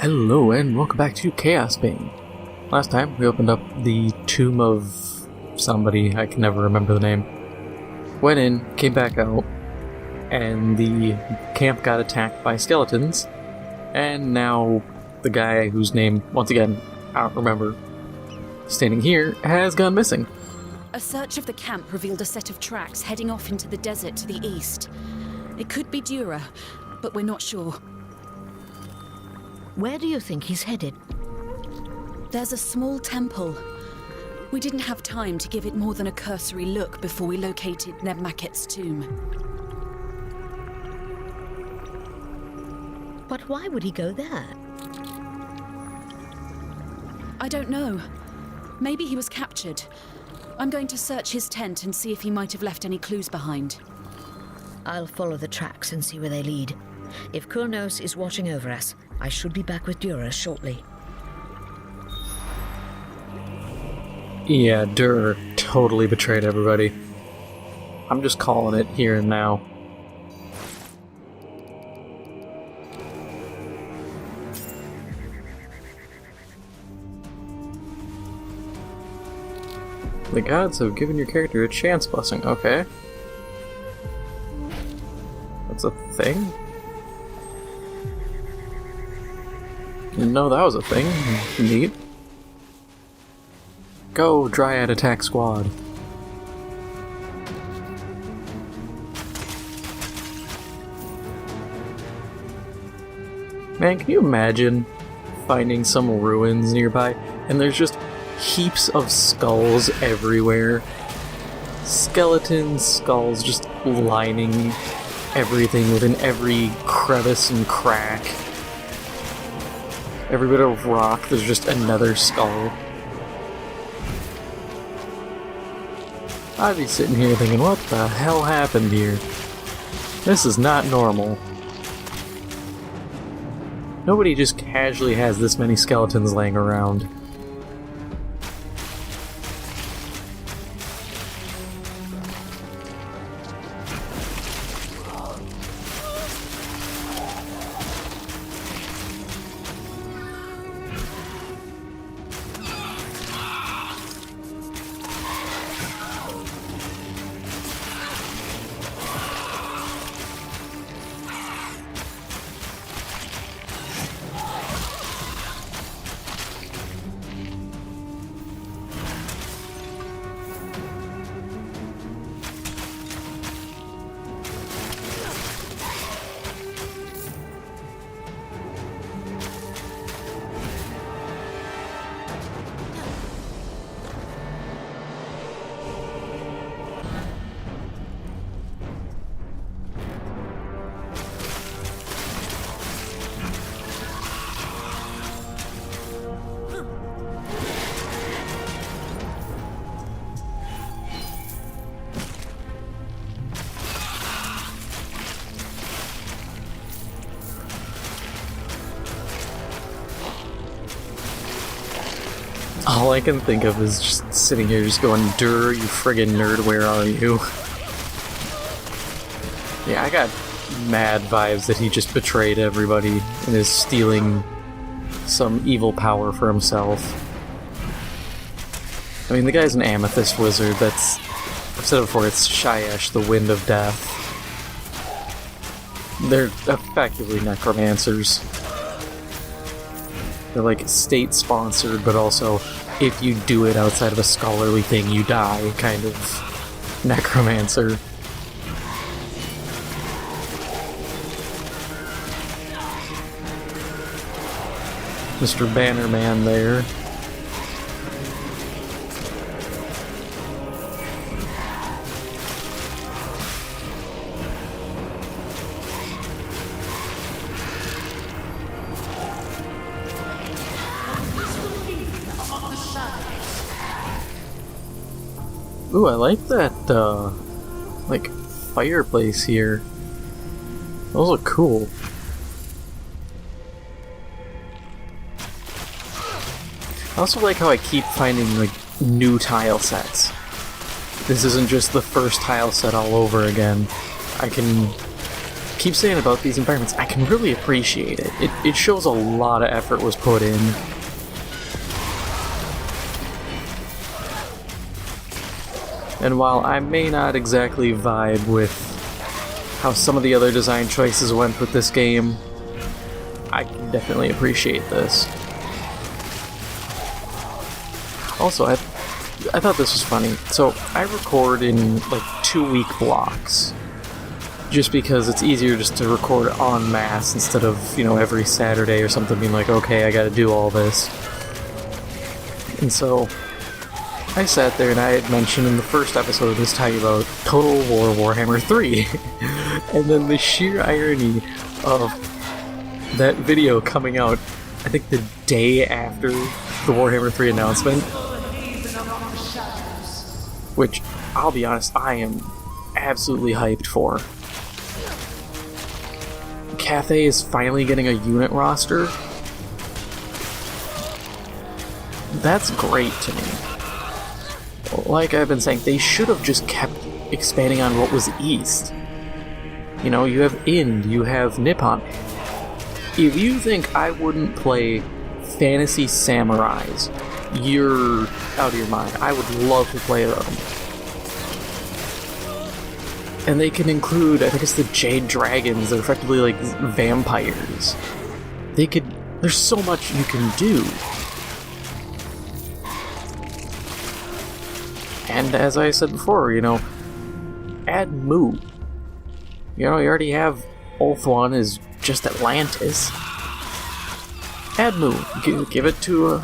Hello and welcome back to Chaosbane. Last time we opened up the tomb of somebody, I can never remember the name. Went in, came back out, and the camp got attacked by skeletons, and now the guy whose name, once again, I don't remember, standing here, has gone missing. A search of the camp revealed a set of tracks heading off into the desert to the east. It could be Durer, but we're not sure. Where do you think he's headed? There's a small temple. We didn't have time to give it more than a cursory look before we located Nebmaket's tomb. But why would he go there? I don't know. Maybe he was captured. I'm going to search his tent and see if he might have left any clues behind. I'll follow the tracks and see where they lead. If Kurnos is watching over us, I should be back with Durer shortly. Yeah, Durer totally betrayed everybody. I'm just calling it here and now. The gods have given your character a chance blessing. Okay. That's a thing? Didn't know that was a thing. Neat. Go, Dryad Attack Squad. Man, can you imagine finding some ruins nearby and there's just heaps of skulls everywhere? Skeletons, skulls just lining everything within every crevice and crack. Every bit of rock, there's just another skull. I'd be sitting here thinking, what the hell happened here? This is not normal. Nobody just casually has this many skeletons laying around. All I can think of is just sitting here just going, Durer, you friggin' nerd, where are you? Yeah, I got mad vibes that he just betrayed everybody and is stealing some evil power for himself. I mean, the guy's an amethyst wizard. That's, I've said it before, it's Shayesh, the Wind of Death. They're effectively necromancers. They're like state-sponsored, but also, if you do it outside of a scholarly thing, you die, kind of necromancer. Mr. Bannerman there. Ooh, I like that, like, fireplace here. Those look cool. I also like how I keep finding, like, new tile sets. This isn't just the first tile set all over again. I can keep saying about these environments, I can really appreciate it. It shows a lot of effort was put in. And while I may not exactly vibe with how some of the other design choices went with this game, I can definitely appreciate this. Also, I thought this was funny. So, I record in like 2-week blocks. Just because it's easier just to record en masse instead of, you know, every Saturday or something being like, okay, I gotta do all this. And so, I sat there and I had mentioned in the first episode of this talking about Total War Warhammer 3. And then the sheer irony of that video coming out, I think the day after the Warhammer 3 announcement. Which, I'll be honest, I am absolutely hyped for. Cathay is finally getting a unit roster. That's great to me. Like I've been saying, they should have just kept expanding on what was East. You know, you have Ind, you have Nippon. If you think I wouldn't play Fantasy Samurais, you're out of your mind. I would love to play them. And they can include, I think it's the Jade Dragons, they're effectively like vampires. There's so much you can do. And as I said before, you know, add Mu. You know, you already have Ulthuan is just Atlantis. Add Mu. Give it to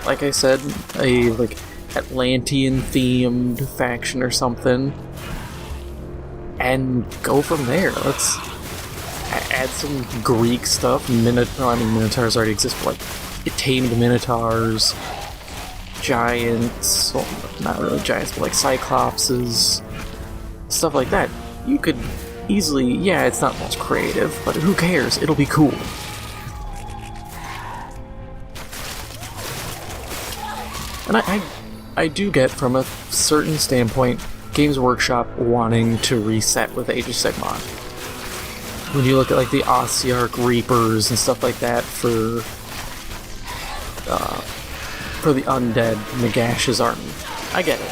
like I said, a like Atlantean themed faction or something. And go from there. Let's add some Greek stuff. Minotaurs already exist, but like tamed Minotaurs, giants, well, not really giants, but like Cyclopses, stuff like that. You could easily, yeah, it's not most creative, but who cares? It'll be cool. And I do get, from a certain standpoint, Games Workshop wanting to reset with Age of Sigmar. When you look at like the Ossiarch Reapers and stuff like that for the undead Nagash's army, I get it.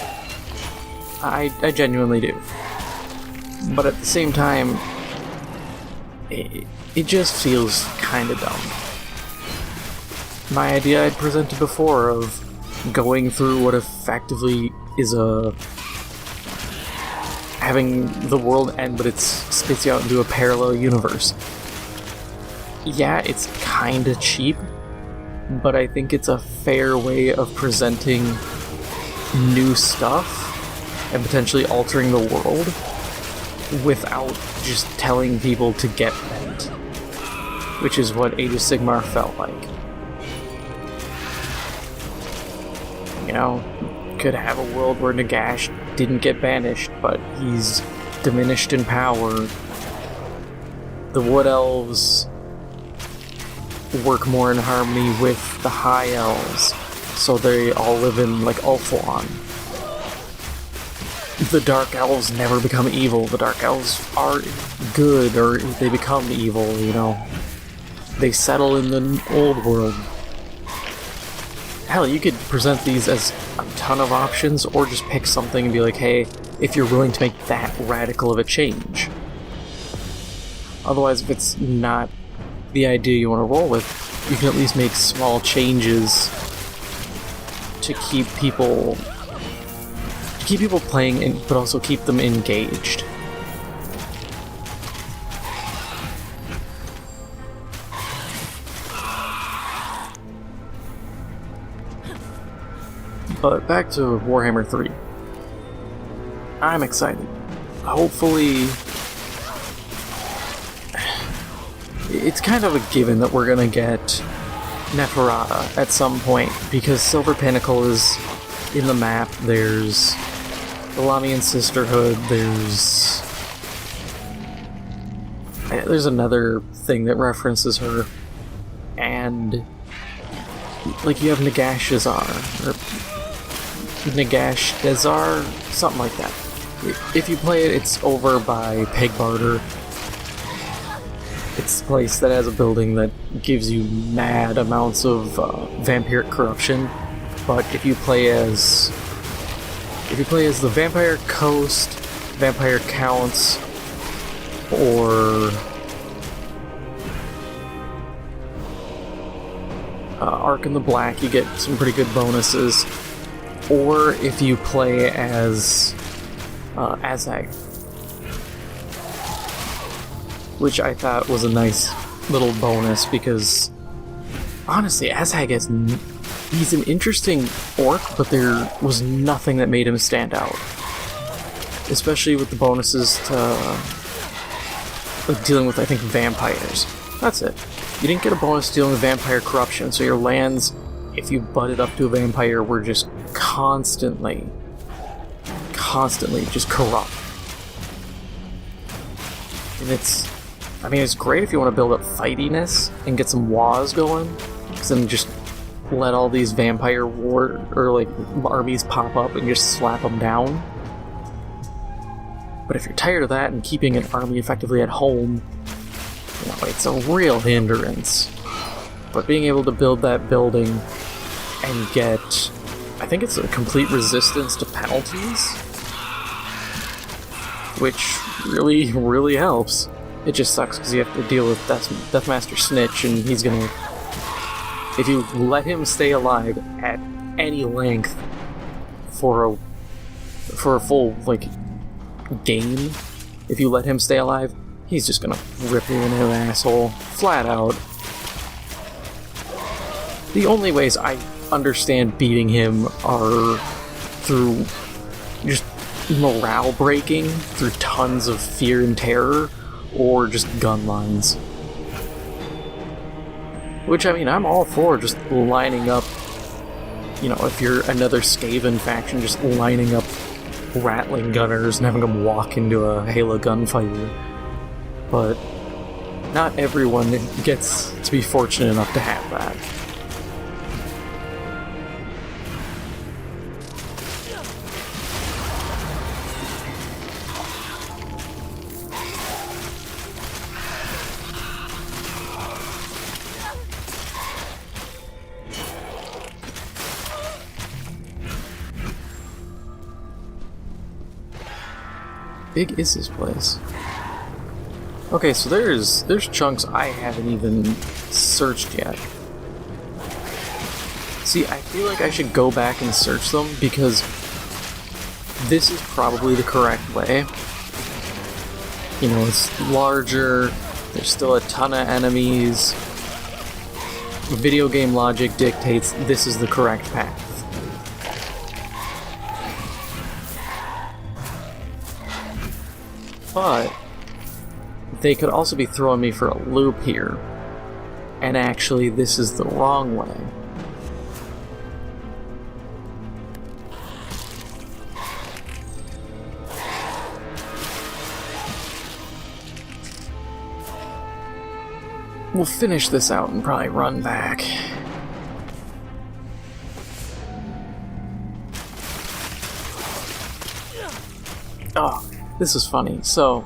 I genuinely do. But at the same time, it just feels kind of dumb. My idea I'd presented before of going through what effectively is having the world end, but it spits you out into a parallel universe. Yeah, it's kinda cheap, but I think it's a fair way of presenting new stuff and potentially altering the world without just telling people to get bent, which is what Age of Sigmar felt like. You know, could have a world where Nagash didn't get banished, but he's diminished in power. The Wood Elves work more in harmony with the High Elves, so they all live in, like, Ulthuan. The Dark Elves never become evil. The Dark Elves are good, or they become evil, you know. They settle in the old world. Hell, you could present these as a ton of options, or just pick something and be like, hey, if you're willing to make that radical of a change. Otherwise, if it's not the idea you want to roll with, you can at least make small changes to keep people playing, but also keep them engaged. But back to Warhammer 3. I'm excited. Hopefully, it's kind of a given that we're gonna get Neferata at some point, because Silver Pinnacle is in the map. There's the Lamian Sisterhood, there's another thing that references her, and like you have Nagash-Dazar, or Nagash-Dazar, something like that. If you play it, it's over by Peg Barter. It's a place that has a building that gives you mad amounts of vampiric corruption, but if you play as the Vampire Coast, Vampire Counts, or Ark in the Black, you get some pretty good bonuses. Or if you play as Azag, which I thought was a nice little bonus because, honestly, Azag he's an interesting orc, but there was nothing that made him stand out. Especially with the bonuses to dealing with, I think, vampires. That's it. You didn't get a bonus dealing with vampire corruption, so your lands, if you butted up to a vampire, were just constantly just corrupt. And it's great if you want to build up fightiness and get some wars going, because then just let all these vampire armies pop up and just slap them down. But if you're tired of that and keeping an army effectively at home, it's a real hindrance. But being able to build that building and get, I think it's a complete resistance to penalties, which really, really helps. It just sucks because you have to deal with Deathmaster Snitch, and he's gonna... If you let him stay alive at any length for a full, game, if you let him stay alive, he's just gonna rip you into an asshole, flat out. The only ways I understand beating him are through just morale breaking, through tons of fear and terror, or just gun lines. Which, I'm all for just lining up, if you're another Skaven faction, just lining up rattling gunners and having them walk into a Halo gunfighter. But not everyone gets to be fortunate enough to have that. Big is this place? Okay, so there's chunks I haven't even searched yet. See, I feel like I should go back and search them because this is probably the correct way. It's larger, there's still a ton of enemies. Video game logic dictates this is the correct path. But they could also be throwing me for a loop here. And actually, this is the wrong way. We'll finish this out and probably run back. Oh, this is funny. So,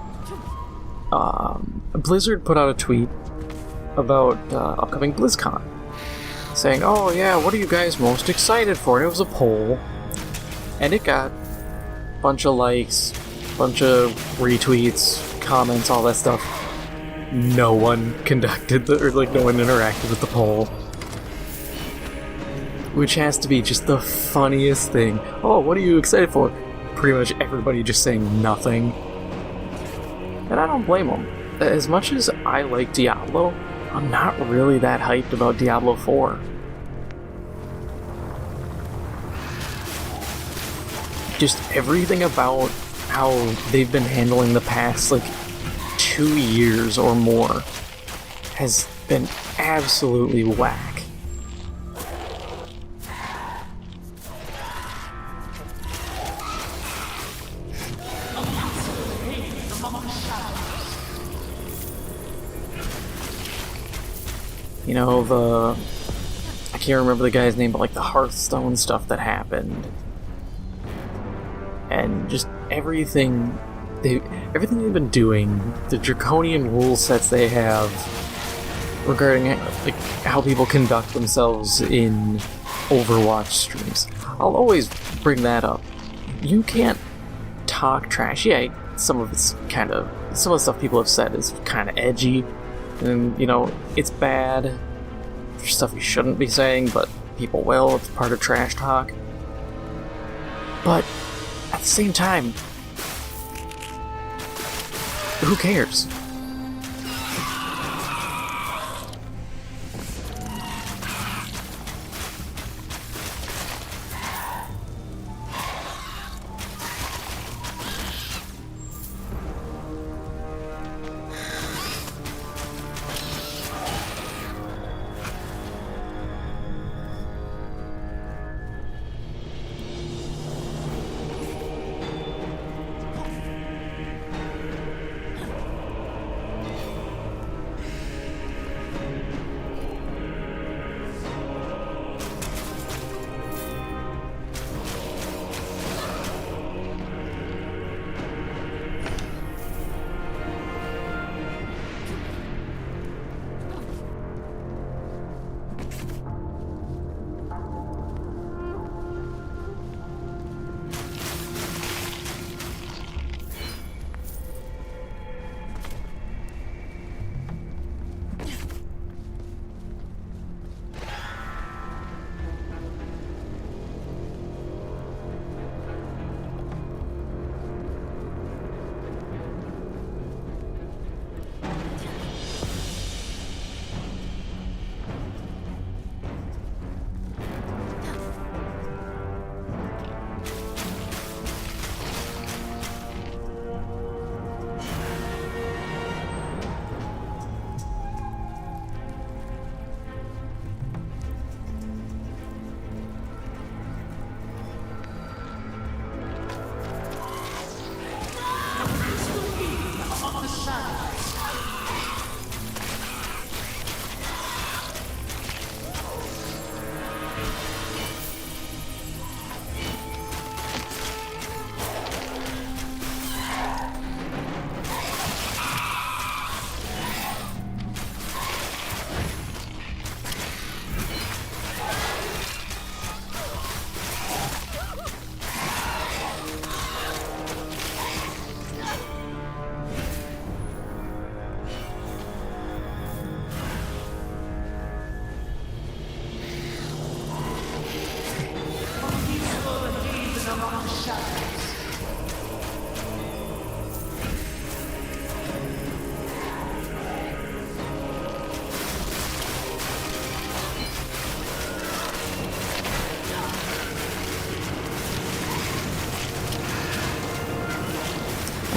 Blizzard put out a tweet about upcoming BlizzCon, saying, "Oh yeah, what are you guys most excited for?" And it was a poll, and it got a bunch of likes, bunch of retweets, comments, all that stuff. No one conducted no one interacted with the poll. Which has to be just the funniest thing. Oh, what are you excited for? Pretty much everybody just saying nothing. And I don't blame them. As much as I like Diablo, I'm not really that hyped about Diablo 4. Just everything about how they've been handling the past, 2 years or more has been absolutely whack. I can't remember the guy's name, but the Hearthstone stuff that happened. And just everything everything they've been doing, the draconian rule sets they have regarding like how people conduct themselves in Overwatch streams. I'll always bring that up. You can't talk trash. Yeah, some of the stuff people have said is kind of edgy, and it's bad. There's stuff you shouldn't be saying, but people will. It's part of trash talk. But at the same time, who cares?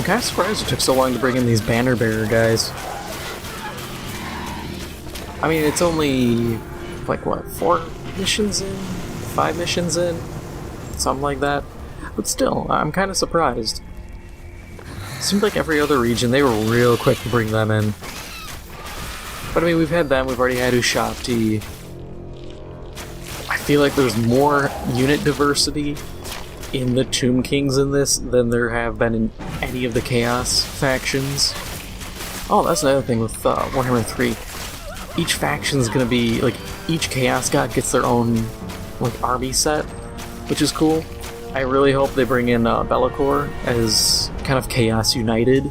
I'm kind of surprised it took so long to bring in these banner bearer guys. I mean, it's only, like, what, 4 missions in? 5 missions in? Something like that. But still, I'm kind of surprised. Seemed like every other region, they were real quick to bring them in. But I mean, we've had them, we've already had Ushabti. I feel like there's more unit diversity in the Tomb Kings in this than there have been in any of the Chaos factions. Oh, that's another thing with Warhammer 3. Each faction's gonna be, like, each Chaos God gets their own, like, army set, which is cool. I really hope they bring in Be'lakor as kind of Chaos United.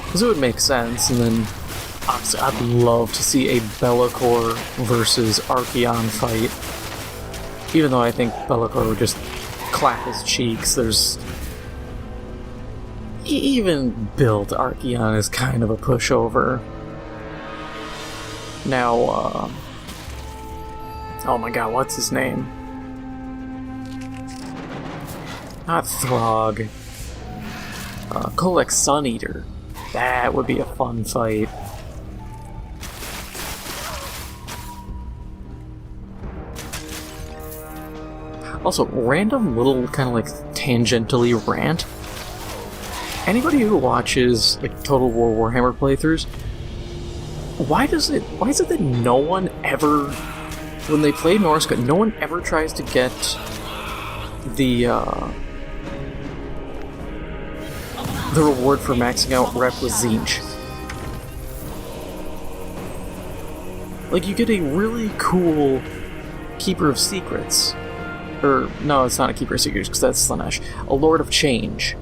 Because it would make sense, and then obviously I'd love to see a Be'lakor versus Archaon fight. Even though I think Be'lakor would just clap his cheeks, there's... Even built Archaon is kind of a pushover. Now, oh my god, what's his name? Not Throg. Kolek Suneater. That would be a fun fight. Also, random little kind of like tangentially rant. Anybody who watches like Total War Warhammer playthroughs, why is it that no one ever, when they play Norse God, no one ever tries to get the the reward for maxing out rep with Tzeentch. Like, you get a really cool Keeper of Secrets. Or, no, it's not a Keeper of Secrets, because that's Slanesh. A Lord of Change.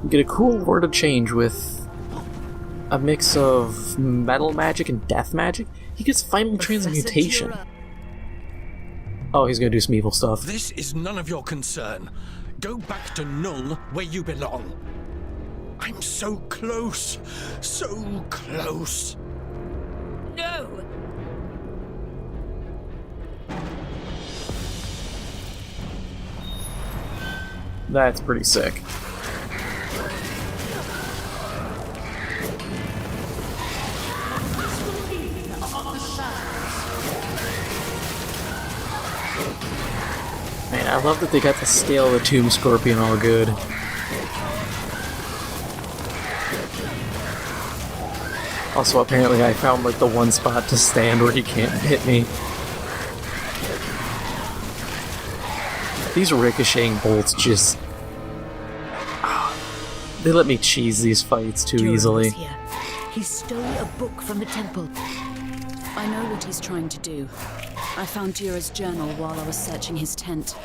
You get a cool Lord of Change with a mix of metal magic and death magic. He gets Final Transmutation. Oh, he's gonna do some evil stuff. This is none of your concern. Go back to Null, where you belong. I'm so close. So close. No! That's pretty sick. Man, I love that they got the scale of the Tomb Scorpion all good. Also, apparently I found, like, the one spot to stand where he can't hit me. These ricocheting bolts just... they let me cheese these fights too Durer easily. was here. He stole a book from the temple. I know what he's trying to do. I found Durer's journal while I was searching his tent.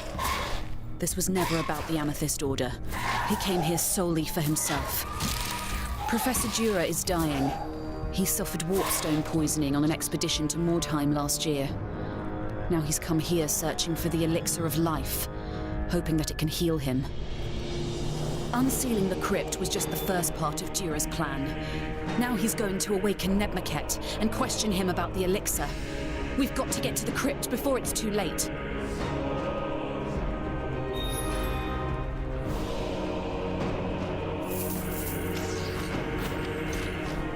This was never about the Amethyst Order. He came here solely for himself. Professor Durer is dying. He suffered warpstone poisoning on an expedition to Mordheim last year. Now he's come here searching for the elixir of life, hoping that it can heal him. Unsealing the crypt was just the first part of Durer's plan. Now he's going to awaken Nebmaket and question him about the elixir. We've got to get to the crypt before it's too late.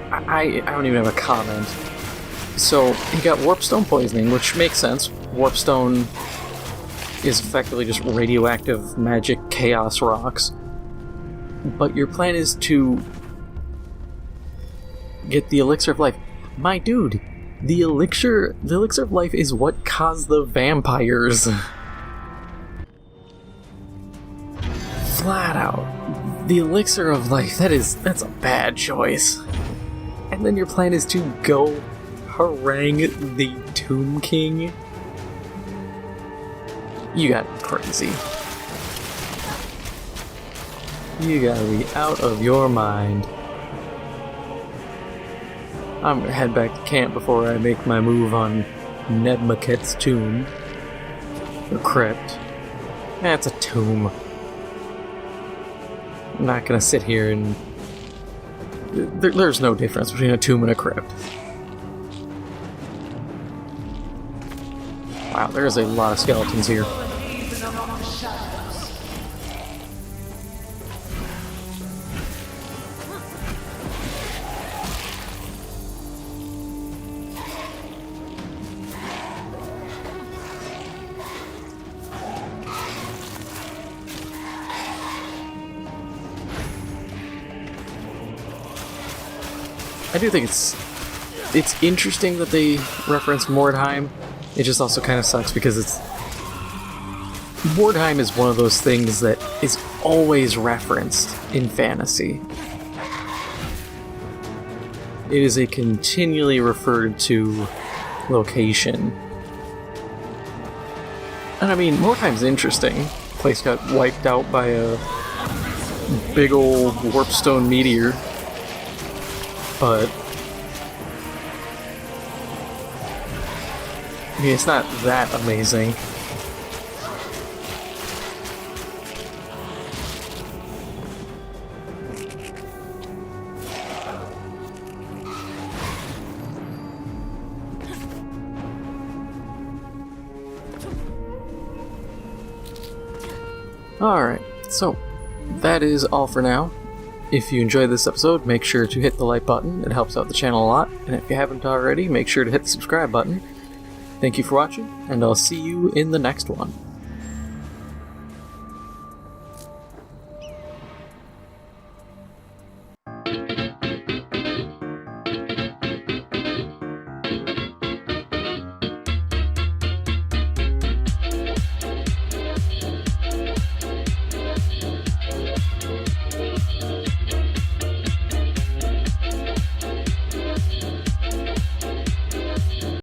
I don't even have a comment. So, he got warpstone poisoning, which makes sense. Warpstone is effectively just radioactive magic chaos rocks. But your plan is to get the elixir of life. My dude, the elixir of life is what caused the vampires. Flat out. The elixir of life, that's a bad choice. And then your plan is to go harangue the Tomb King? You gotta be crazy. You gotta be out of your mind. I'm gonna head back to camp before I make my move on Nebmaket's tomb. Or crypt. That's a tomb. I'm not gonna sit here and... There's no difference between a tomb and a crypt. Wow, there's a lot of skeletons here. I do think it's interesting that they reference Mordheim. It just also kind of sucks because Mordheim is one of those things that is always referenced in fantasy. It is a continually referred to location. And I mean, Mordheim's interesting. The place got wiped out by a big old warpstone meteor. But I mean, it's not that amazing. Alright, so that is all for now. If you enjoyed this episode, make sure to hit the like button. It helps out the channel a lot. And if you haven't already, make sure to hit the subscribe button. Thank you for watching, and I'll see you in the next one.